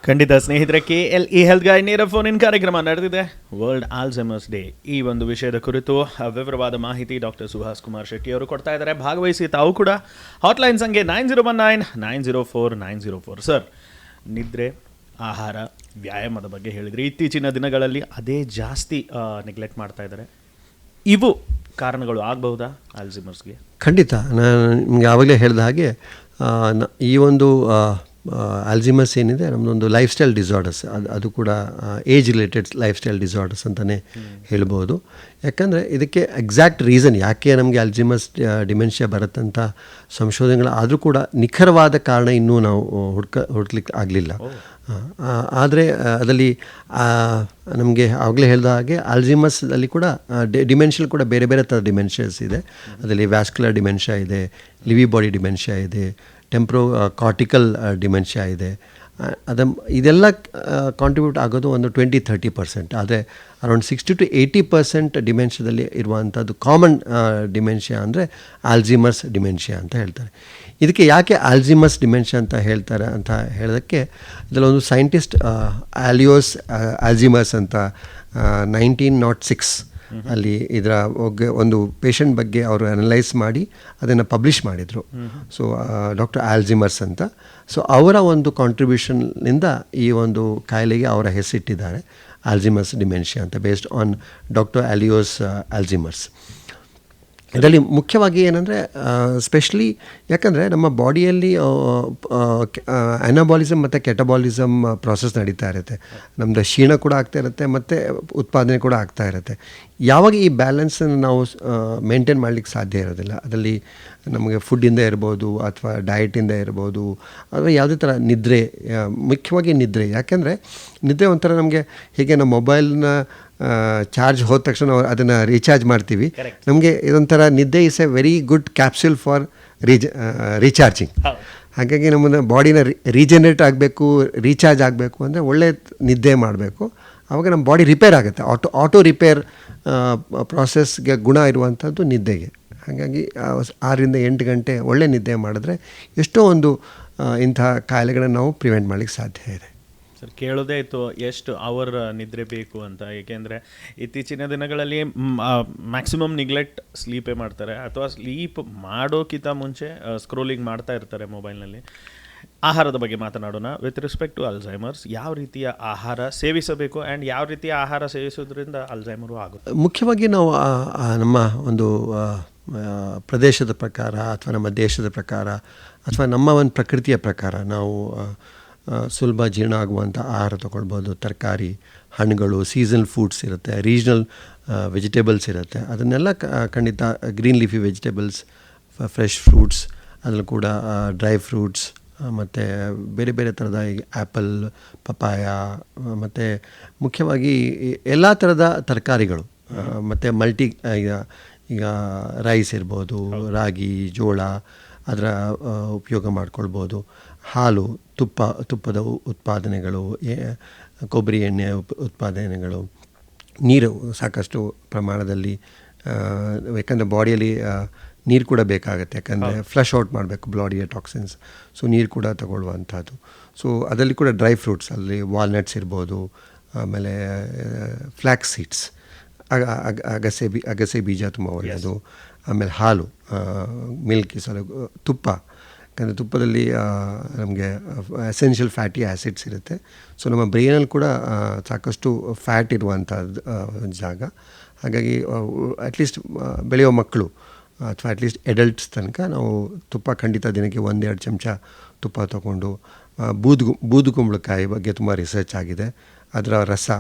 ಖಂಡಿತ ಸ್ನೇಹಿತರೆ, KLE health guide ನೇರ ಫೋನ್ ಇನ್ ಕಾರ್ಯಕ್ರಮ ನಡೆದಿದೆ. ವರ್ಲ್ಡ್ ಆಲ್ಝೈಮರ್ಸ್ ಡೇ ಈ ಒಂದು ವಿಷಯದ ಕುರಿತು ವಿವರವಾದ ಮಾಹಿತಿ ಡಾಕ್ಟರ್ ಸುಹಾಸ್ ಕುಮಾರ್ ಶೆಟ್ಟಿ ಅವರು ಕೊಡ್ತಾ ಇದ್ದಾರೆ. ಭಾಗವಹಿಸಿ ತಾವು ಕೂಡ ಹಾಟ್ಲೈನ್ ಸಂಖ್ಯೆ 9019904904. ಸರ್, ನಿದ್ರೆ, ಆಹಾರ, ವ್ಯಾಯಾಮದ ಬಗ್ಗೆ ಹೇಳಿದ್ರಿ. ಇತ್ತೀಚಿನ ದಿನಗಳಲ್ಲಿ ಅದೇ ಜಾಸ್ತಿ ನೆಗ್ಲೆಕ್ಟ್ ಮಾಡ್ತಾ ಇದ್ದಾರೆ. ಇವು ಕಾರಣಗಳು ಆಗಬಹುದಾ ಆಲ್ಝೈಮರ್ಸ್ಗೆ? ಖಂಡಿತ. ನಾನು ನಿಮಗೆ ಆವಾಗಲೇ ಹೇಳಿದ ಹಾಗೆ ಈ ಒಂದು ಆಲ್ಝೈಮರ್ಸ್ ಏನಿದೆ ನಮ್ಮದೊಂದು ಲೈಫ್ ಸ್ಟೈಲ್ ಡಿಸಾರ್ಡರ್ಸ್, ಅದು ಕೂಡ age related life style disorders ಅಂತಲೇ ಹೇಳ್ಬೋದು. ಯಾಕಂದರೆ ಇದಕ್ಕೆ ಎಕ್ಸಾಕ್ಟ್ ರೀಸನ್ ಯಾಕೆ ನಮಗೆ ಆಲ್ಝೈಮರ್ಸ್ ಡಿಮೆನ್ಷಿಯಾ ಬರುತ್ತಂತ ಸಂಶೋಧನೆಗಳು ಆದರೂ ಕೂಡ ನಿಖರವಾದ ಕಾರಣ ಇನ್ನೂ ನಾವು ಹುಡುಕ್ಲಿಕ್ಕೆ ಆಗಲಿಲ್ಲ. ಆದರೆ ಅದರಲ್ಲಿ ನಮಗೆ ಆವಾಗಲೇ ಹೇಳಿದ ಹಾಗೆ ಆಲ್ಝೈಮರ್ಸಲ್ಲಿ ಕೂಡ ಡಿಮೆನ್ಷಿಯಲ್ ಕೂಡ ಬೇರೆ ಬೇರೆ ಥರದ ಡಿಮೆನ್ಷಿಯಾಸ್ ಇದೆ. ಅದರಲ್ಲಿ ವ್ಯಾಸ್ಕ್ಯುಲರ್ ಡಿಮೆನ್ಷಿಯಾ ಇದೆ, ಲಿವಿ ಬಾಡಿ ಡಿಮೆನ್ಷಿಯಾ ಇದೆ, ಟೆಂಪ್ರೋ ಕಾರ್ಟಿಕಲ್ ಡಿಮೆನ್ಷಿಯಾ ಇದೆ. ಇದೆಲ್ಲ ಕಾಂಟ್ರಿಬ್ಯೂಟ್ ಆಗೋದು ಒಂದು 20-30%. ಆದರೆ ಅರೌಂಡ್ 60-80% ಡಿಮೆನ್ಷಿಯಾದಲ್ಲಿ ಇರುವಂಥದ್ದು ಕಾಮನ್ ಡಿಮೆನ್ಷಿಯಾ ಅಂದರೆ ಆಲ್ಝೈಮರ್ಸ್ ಡಿಮೆನ್ಷಿಯಾ ಅಂತ ಹೇಳ್ತಾರೆ. ಇದಕ್ಕೆ ಯಾಕೆ ಆಲ್ಝೈಮರ್ಸ್ ಡಿಮೆನ್ಷಿಯಾ ಅಂತ ಹೇಳ್ತಾರೆ ಅಂತ ಹೇಳೋದಕ್ಕೆ, ಇದರಲ್ಲೊಂದು ಸೈಂಟಿಸ್ಟ್ ಆಲಿಯೋಸ್ ಆಲ್ಝೈಮರ್ಸ್ ಅಂತ 1906 ಅಲ್ಲಿ ಇದರ ಒಂದು ಪೇಷಂಟ್ ಬಗ್ಗೆ ಅವರು ಅನಲೈಸ್ ಮಾಡಿ ಅದನ್ನು ಪಬ್ಲಿಷ್ ಮಾಡಿದರು. ಸೊ ಡಾಕ್ಟರ್ ಆಲ್ಝೈಮರ್ಸ್ ಅಂತ. ಸೊ ಅವರ ಒಂದು ಕಾಂಟ್ರಿಬ್ಯೂಷನ್ನಿಂದ ಈ ಒಂದು ಕಾಯಿಲೆಗೆ ಅವರ ಹೆಸರಿಟ್ಟಿದ್ದಾರೆ ಆಲ್ಝೈಮರ್ಸ್ ಡಿಮೆನ್ಷಿಯಾ ಅಂತ, ಬೇಸ್ಡ್ ಆನ್ ಡಾಕ್ಟರ್ ಆಲಿಯೋಸ್ ಆಲ್ಝೈಮರ್ಸ್. ಇದರಲ್ಲಿ ಮುಖ್ಯವಾಗಿ ಏನಂದರೆ ಸ್ಪೆಷಲಿ ಯಾಕಂದರೆ ನಮ್ಮ ಬಾಡಿಯಲ್ಲಿ ಅನಾಬಾಲಿಸಮ್ ಮತ್ತು ಕೆಟಬಾಲಿಸಮ್ ಪ್ರಾಸೆಸ್ ನಡೀತಾ ಇರುತ್ತೆ. ನಮ್ಮದು ಕ್ಷೀಣ ಕೂಡ ಆಗ್ತಾ ಇರುತ್ತೆ ಮತ್ತು ಉತ್ಪಾದನೆ ಕೂಡ ಆಗ್ತಾ ಇರುತ್ತೆ. ಯಾವಾಗ ಈ ಬ್ಯಾಲೆನ್ಸನ್ನು ನಾವು ಮೇಂಟೈನ್ ಮಾಡಲಿಕ್ಕೆ ಸಾಧ್ಯ ಇರೋದಿಲ್ಲ, ಅದರಲ್ಲಿ ನಮಗೆ ಫುಡ್ಡಿಂದ ಇರ್ಬೋದು ಅಥವಾ ಡಯಟಿಂದ ಇರ್ಬೋದು ಅಥವಾ ಯಾವುದೇ ಥರ ನಿದ್ರೆ, ಮುಖ್ಯವಾಗಿ ನಿದ್ರೆ. ಯಾಕೆಂದರೆ ನಿದ್ರೆ ಒಂಥರ ನಮಗೆ ಹೇಗೆ ನಮ್ಮ ಮೊಬೈಲ್ನ ಚಾರ್ಜ್ ಹೋದ ತಕ್ಷಣ ನಾವು ಅದನ್ನು ರೀಚಾರ್ಜ್ ಮಾಡ್ತೀವಿ, ನಮಗೆ ಇದೊಂಥರ ನಿದ್ದೆ is A very good capsule for recharging. ಹಾಗಾಗಿ ನಮ್ಮನ್ನು ಬಾಡಿನ ರೀಜನರೇಟ್ ಆಗಬೇಕು, ರೀಚಾರ್ಜ್ ಆಗಬೇಕು ಅಂದರೆ ಒಳ್ಳೆ ನಿದ್ದೆ ಮಾಡಬೇಕು. ಆವಾಗ ನಮ್ಮ ಬಾಡಿ ರಿಪೇರ್ ಆಗುತ್ತೆ. ಆಟೋ ರಿಪೇರ್ ಪ್ರಾಸೆಸ್ಗೆ ಗುಣ ಇರುವಂಥದ್ದು ನಿದ್ದೆಗೆ. ಹಾಗಾಗಿ 6-8 ಗಂಟೆ ಒಳ್ಳೆ ನಿದ್ದೆ ಮಾಡಿದ್ರೆ ಎಷ್ಟೋ ಒಂದು ಇಂಥ ಕಾಯಿಲೆಗಳನ್ನು ನಾವು ಪ್ರಿವೆಂಟ್ ಮಾಡಲಿಕ್ಕೆ ಸಾಧ್ಯ ಇದೆ. ಸರ್, ಕೇಳೋದೇ ಇತ್ತು ಎಷ್ಟು ಅವರ್ ನಿದ್ರೆ ಬೇಕು ಅಂತ. ಏಕೆಂದರೆ ಇತ್ತೀಚಿನ ದಿನಗಳಲ್ಲಿ ಮ್ಯಾಕ್ಸಿಮಮ್ ನಿಗ್ಲೆಕ್ಟ್ ಸ್ಲೀಪೇ ಮಾಡ್ತಾರೆ, ಅಥವಾ ಸ್ಲೀಪ್ ಮಾಡೋಕ್ಕಿಂತ ಮುಂಚೆ ಸ್ಕ್ರೋಲಿಂಗ್ ಮಾಡ್ತಾ ಇರ್ತಾರೆ ಮೊಬೈಲ್ನಲ್ಲಿ. ಆಹಾರದ ಬಗ್ಗೆ ಮಾತನಾಡೋಣ. ವಿತ್ ರೆಸ್ಪೆಕ್ಟ್ ಟು ಆಲ್ಝೈಮರ್ಸ್, ಯಾವ ರೀತಿಯ ಆಹಾರ ಸೇವಿಸಬೇಕು ಆ್ಯಂಡ್ ಯಾವ ರೀತಿಯ ಆಹಾರ ಸೇವಿಸೋದ್ರಿಂದ ಆಲ್ಝೈಮರು ಆಗುತ್ತೆ? ಮುಖ್ಯವಾಗಿ ನಾವು ನಮ್ಮ ಒಂದು ಪ್ರದೇಶದ ಪ್ರಕಾರ ಅಥವಾ ನಮ್ಮ ದೇಶದ ಪ್ರಕಾರ ಅಥವಾ ನಮ್ಮ ಒಂದು ಪ್ರಕೃತಿಯ ಪ್ರಕಾರ ನಾವು ಸುಲಭ ಜೀರ್ಣ ಆಗುವಂಥ ಆಹಾರ ತೊಗೊಳ್ಬೋದು. ತರಕಾರಿ, ಹಣ್ಣುಗಳು, ಸೀಸನಲ್ ಫುಡ್ಸ್ ಇರುತ್ತೆ, ರೀಜ್ನಲ್ ವೆಜಿಟೇಬಲ್ಸ್ ಇರುತ್ತೆ. ಅದನ್ನೆಲ್ಲ ಖಂಡಿತ green leafy vegetables, fresh fruits, ಅದರಲ್ಲೂ ಕೂಡ ಡ್ರೈ ಫ್ರೂಟ್ಸ್ ಮತ್ತು ಬೇರೆ ಬೇರೆ ಥರದ ಆ್ಯಪಲ್, ಪಪಾಯ ಮತ್ತು ಮುಖ್ಯವಾಗಿ ಎಲ್ಲ ಥರದ ತರಕಾರಿಗಳು ಮತ್ತು ಈಗ ರೈಸ್ ಇರ್ಬೋದು, ರಾಗಿ, ಜೋಳ, ಅದರ ಉಪಯೋಗ ಮಾಡ್ಕೊಳ್ಬೋದು. ಹಾಲು, ತುಪ್ಪದ ಉತ್ಪಾದನೆಗಳು, ಕೊಬ್ಬರಿ ಎಣ್ಣೆ ಉತ್ಪಾದನೆಗಳು, ನೀರು ಸಾಕಷ್ಟು ಪ್ರಮಾಣದಲ್ಲಿ, ಯಾಕಂದರೆ ಬಾಡಿಯಲ್ಲಿ ನೀರು ಕೂಡ ಬೇಕಾಗುತ್ತೆ. ಯಾಕಂದರೆ ಫ್ಲಶ್ ಔಟ್ ಮಾಡಬೇಕು ಬಾಡಿಯ ಟಾಕ್ಸಿನ್ಸ್. ಸೊ ನೀರು ಕೂಡ ತಗೊಳ್ಳುವಂಥದ್ದು. ಸೊ ಅದರಲ್ಲಿ ಕೂಡ ಡ್ರೈ ಫ್ರೂಟ್ಸ್, ಅಲ್ಲಿ ವಾಲ್ನಟ್ಸ್ ಇರ್ಬೋದು, ಆಮೇಲೆ ಫ್ಲ್ಯಾಕ್ಸ್ ಸೀಡ್ಸ್, ಅಗಸೆ ಬೀಜ ತುಂಬ ಒಳ್ಳೆಯದು. ಆಮೇಲೆ ಹಾಲು, ಮಿಲ್ಕ್, ತುಪ್ಪ. ಯಾಕಂದರೆ ತುಪ್ಪದಲ್ಲಿ ನಮಗೆ ಎಸೆನ್ಷಿಯಲ್ ಫ್ಯಾಟಿ ಆ್ಯಸಿಡ್ಸ್ ಇರುತ್ತೆ. ಸೊ ನಮ್ಮ ಬ್ರೈನಲ್ಲಿ ಕೂಡ ಸಾಕಷ್ಟು ಫ್ಯಾಟ್ ಇರುವಂಥದ್ದು ಜಾಗ. ಹಾಗಾಗಿ ಅಟ್ಲೀಸ್ಟ್ ಬೆಳೆಯೋ ಮಕ್ಕಳು ಅಥವಾ ಅಟ್ಲೀಸ್ಟ್ ಎಡಲ್ಟ್ಸ್ ತನಕ ನಾವು ತುಪ್ಪ ಖಂಡಿತ ದಿನಕ್ಕೆ 1-2 ಚಮಚ ತುಪ್ಪ ತೊಗೊಂಡು, ಬೂದುಗುಂಬಳಕಾಯಿ ಬಗ್ಗೆ ತುಂಬ ರಿಸರ್ಚ್ ಆಗಿದೆ. ಅದರ ರಸ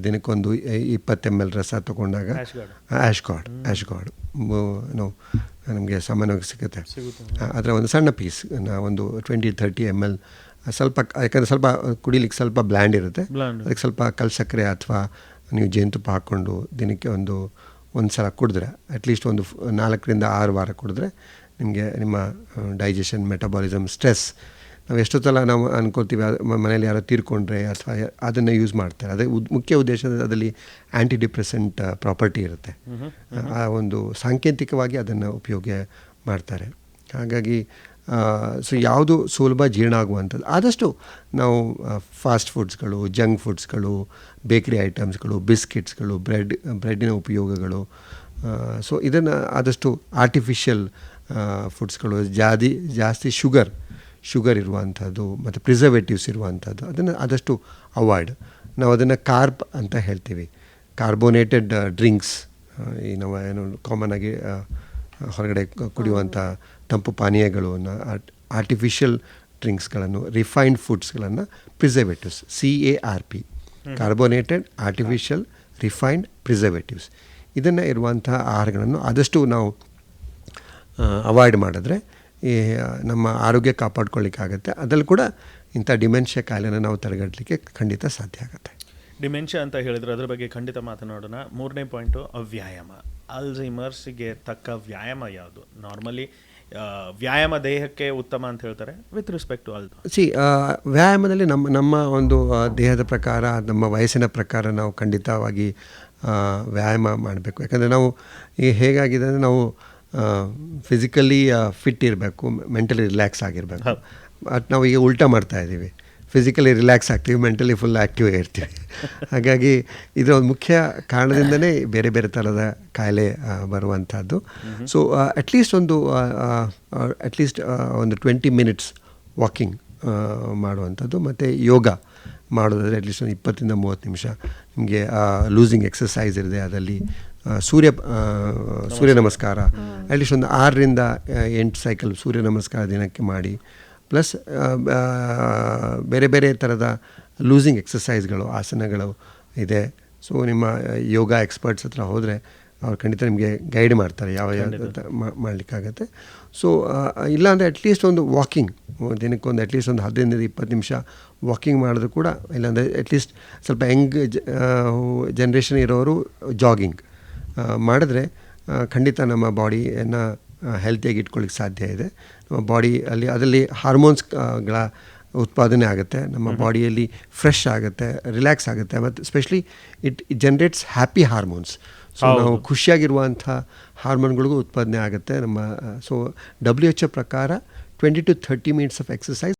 ದಿನಕ್ಕೊಂದು 20 ml ರಸ ತೊಗೊಂಡಾಗ ಆ್ಯಶ್ಗಾರ್ಡ್ ನಮಗೆ ಸಾಮಾನ್ಯವಾಗಿ ಸಿಗುತ್ತೆ. ಅದರ ಒಂದು ಸಣ್ಣ ಪೀಸ್, ಒಂದು 20-30 ml ಸ್ವಲ್ಪ, ಯಾಕಂದರೆ ಸ್ವಲ್ಪ ಕುಡಿಲಿಕ್ಕೆ ಸ್ವಲ್ಪ ಬ್ಲ್ಯಾಂಡ್ ಇರುತ್ತೆ, ಅದಕ್ಕೆ ಸ್ವಲ್ಪ ಕಲ್ಸಕ್ಕರೆ ಅಥವಾ ನೀವು ಜೇನುತುಪ್ಪ ಹಾಕ್ಕೊಂಡು ದಿನಕ್ಕೆ ಒಂದು ಸಲ ಕುಡಿದ್ರೆ, ಅಟ್ಲೀಸ್ಟ್ ಒಂದು 4-6 ವಾರ ಕುಡಿದ್ರೆ ನಿಮಗೆ ನಿಮ್ಮ ಡೈಜೆಷನ್, ಮೆಟಬಾಲಿಸಮ್, ಸ್ಟ್ರೆಸ್, ನಾವು ಎಷ್ಟೊತ್ತಲ್ಲ ನಾವು ಅನ್ಕೋತೀವಿ ಮನೇಲಿ ಯಾರೋ ತೀರ್ಕೊಂಡ್ರೆ ಅಥವಾ ಅದನ್ನು ಯೂಸ್ ಮಾಡ್ತಾರೆ. ಅದೇ ಮುಖ್ಯ ಉದ್ದೇಶ ಅದರಲ್ಲಿ ಆ್ಯಂಟಿ ಡಿಪ್ರೆಸೆಂಟ್ ಪ್ರಾಪರ್ಟಿ ಇರುತ್ತೆ. ಆ ಒಂದು ಸಾಂಕೇತಿಕವಾಗಿ ಅದನ್ನು ಉಪಯೋಗ ಮಾಡ್ತಾರೆ. ಹಾಗಾಗಿ ಸೊ ಯಾವುದು ಸುಲಭ ಜೀರ್ಣ ಆಗುವಂಥದ್ದು ಆದಷ್ಟು ನಾವು ಫಾಸ್ಟ್ ಫುಡ್ಸ್ಗಳು, ಜಂಕ್ ಫುಡ್ಸ್ಗಳು, ಬೇಕ್ರಿ ಐಟಮ್ಸ್ಗಳು, ಬಿಸ್ಕಿಟ್ಸ್ಗಳು, ಬ್ರೆಡ್ಡಿನ ಉಪಯೋಗಗಳು, ಸೊ ಇದನ್ನು ಆದಷ್ಟು ಆರ್ಟಿಫಿಷಿಯಲ್ ಫುಡ್ಸ್ಗಳು, ಜಾಸ್ತಿ ಶುಗರ್ ಇರುವಂಥದ್ದು ಮತ್ತು ಪ್ರಿಸರ್ವೇಟಿವ್ಸ್ ಇರುವಂಥದ್ದು ಅದನ್ನು ಆದಷ್ಟು ಅವಾಯ್ಡ್. ನಾವು ಅದನ್ನು ಕಾರ್ಬ್ ಅಂತ ಹೇಳ್ತೀವಿ. ಕಾರ್ಬೋನೇಟೆಡ್ ಡ್ರಿಂಕ್ಸ್, ಈ ನಾವು ಏನು ಕಾಮನ್ ಆಗಿ ಹೊರಗಡೆ ಕುಡಿಯುವಂಥ ತಂಪು ಪಾನೀಯಗಳನ್ನು, ಆರ್ಟಿಫಿಷಿಯಲ್ ಡ್ರಿಂಕ್ಸ್ಗಳನ್ನು, ರಿಫೈನ್ಡ್ ಫುಡ್ಸ್ಗಳನ್ನು, preservatives, CARP, carbonated, artificial, refined, preservatives, ಇದನ್ನು ಇರುವಂಥ ಆಹಾರಗಳನ್ನು ಆದಷ್ಟು ನಾವು ಅವಾಯ್ಡ್ ಮಾಡಿದ್ರೆ ಈ ನಮ್ಮ ಆರೋಗ್ಯ ಕಾಪಾಡ್ಕೊಳ್ಳಿಕ್ಕಾಗತ್ತೆ. ಅದರಲ್ಲಿ ಕೂಡ ಇಂಥ ಡಿಮೆನ್ಷಿಯಾ ಕಾಯಿಲೆನ ನಾವು ತಡೆಗಟ್ಟಲಿಕ್ಕೆ ಖಂಡಿತ ಸಾಧ್ಯ ಆಗುತ್ತೆ. ಡಿಮೆನ್ಷಿಯಾ ಅಂತ ಹೇಳಿದ್ರೆ ಅದ್ರ ಬಗ್ಗೆ ಖಂಡಿತ ಮಾತನಾಡೋಣ. 3ನೇ ಪಾಯಿಂಟು ವ್ಯಾಯಾಮ. ಅಲ್ಝೈಮರ್ಸ್ಗೆ ತಕ್ಕ ವ್ಯಾಯಾಮ ಯಾವುದು? ನಾರ್ಮಲಿ ವ್ಯಾಯಾಮ ದೇಹಕ್ಕೆ ಉತ್ತಮ ಅಂತ ಹೇಳ್ತಾರೆ, ವಿತ್ ರೆಸ್ಪೆಕ್ಟ್ ಟು ವ್ಯಾಯಾಮದಲ್ಲಿ ನಮ್ಮ ಒಂದು ದೇಹದ ಪ್ರಕಾರ, ನಮ್ಮ ವಯಸ್ಸಿನ ಪ್ರಕಾರ ನಾವು ಖಂಡಿತವಾಗಿ ವ್ಯಾಯಾಮ ಮಾಡಬೇಕು. ಯಾಕಂದರೆ ನಾವು ಈ ಹೇಗಾಗಿದೆ ಅಂದರೆ ನಾವು ಫಿಸಿಕಲಿ ಫಿಟ್ ಇರಬೇಕು, ಮೆಂಟಲಿ ರಿಲ್ಯಾಕ್ಸ್ ಆಗಿರಬೇಕು. ಬಟ್ ನಾವು ಈಗ ಉಲ್ಟಾ ಮಾಡ್ತಾಯಿದ್ದೀವಿ, ಫಿಸಿಕಲಿ ರಿಲ್ಯಾಕ್ಸ್ ಆಗ್ತೀವಿ, ಮೆಂಟಲಿ ಫುಲ್ ಆ್ಯಕ್ಟಿವ್ ಇರ್ತೀವಿ. ಹಾಗಾಗಿ ಇದರ ಒಂದು ಮುಖ್ಯ ಕಾರಣದಿಂದನೇ ಬೇರೆ ಬೇರೆ ಥರದ ಕಾಯಿಲೆ ಬರುವಂಥದ್ದು. ಸೊ ಅಟ್ಲೀಸ್ಟ್ ಒಂದು 20 ಮಿನಿಟ್ಸ್ ವಾಕಿಂಗ್ ಮಾಡುವಂಥದ್ದು, ಮತ್ತು ಯೋಗ ಮಾಡೋದಾದರೆ ಅಟ್ಲೀಸ್ಟ್ ಒಂದು 20-30 ನಿಮಿಷ. ನಿಮಗೆ ಲೂಸಿಂಗ್ ಎಕ್ಸಸೈಸ್ ಇರುತ್ತೆ, ಅದರಲ್ಲಿ ಸೂರ್ಯ ನಮಸ್ಕಾರ ಅಟ್ಲೀಸ್ಟ್ ಒಂದು 6-8 ಸೈಕಲ್ ಸೂರ್ಯ ನಮಸ್ಕಾರ ದಿನಕ್ಕೆ ಮಾಡಿ. ಪ್ಲಸ್ ಬೇರೆ ಬೇರೆ ಥರದ ಲೂಸಿಂಗ್ ಎಕ್ಸಸೈಸ್ಗಳು, ಆಸನಗಳು ಇದೆ. ಸೊ ನಿಮ್ಮ ಯೋಗ ಎಕ್ಸ್ಪರ್ಟ್ಸ್ ಹತ್ರ ಹೋದರೆ ಅವ್ರು ಖಂಡಿತ ನಿಮಗೆ ಗೈಡ್ ಮಾಡ್ತಾರೆ ಯಾವ ಮಾಡಲಿಕ್ಕಾಗತ್ತೆ. ಸೊ ಇಲ್ಲಾಂದರೆ ಅಟ್ಲೀಸ್ಟ್ ಒಂದು ವಾಕಿಂಗ್ ದಿನಕ್ಕೊಂದು ಅಟ್ಲೀಸ್ಟ್ ಒಂದು 15-20 ನಿಮಿಷ ವಾಕಿಂಗ್ ಮಾಡಿದ್ರು ಕೂಡ, ಇಲ್ಲಾಂದರೆ ಅಟ್ಲೀಸ್ಟ್ ಸ್ವಲ್ಪ ಯಂಗ್ ಜನ್ರೇಷನ್ ಇರೋರು ಜಾಗಿಂಗ್ ಮಾಡಿದ್ರೆ ಖಂಡಿತ ನಮ್ಮ ಬಾಡಿಯನ್ನು ಹೆಲ್ತಿಯಾಗಿ ಇಟ್ಕೊಳ್ಳಿಕ್ಕೆ ಸಾಧ್ಯ ಇದೆ. ನಮ್ಮ ಬಾಡಿಯಲ್ಲಿ ಅದರಲ್ಲಿ ಹಾರ್ಮೋನ್ಸ್ಗಳ ಉತ್ಪಾದನೆ ಆಗುತ್ತೆ, ನಮ್ಮ ಬಾಡಿಯಲ್ಲಿ ಫ್ರೆಶ್ ಆಗುತ್ತೆ, ರಿಲ್ಯಾಕ್ಸ್ ಆಗುತ್ತೆ, ಮತ್ತು specially it generates happy hormones. So ನಾವು ಖುಷಿಯಾಗಿರುವಂಥ ಹಾರ್ಮೋನ್ಗಳಿಗೂ ಉತ್ಪಾದನೆ ಆಗುತ್ತೆ ನಮ್ಮ. ಸೊ WHO ಪ್ರಕಾರ 20 to 30 ಮಿನಿಟ್ಸ್ ಆಫ್ ಎಕ್ಸಸೈಸ್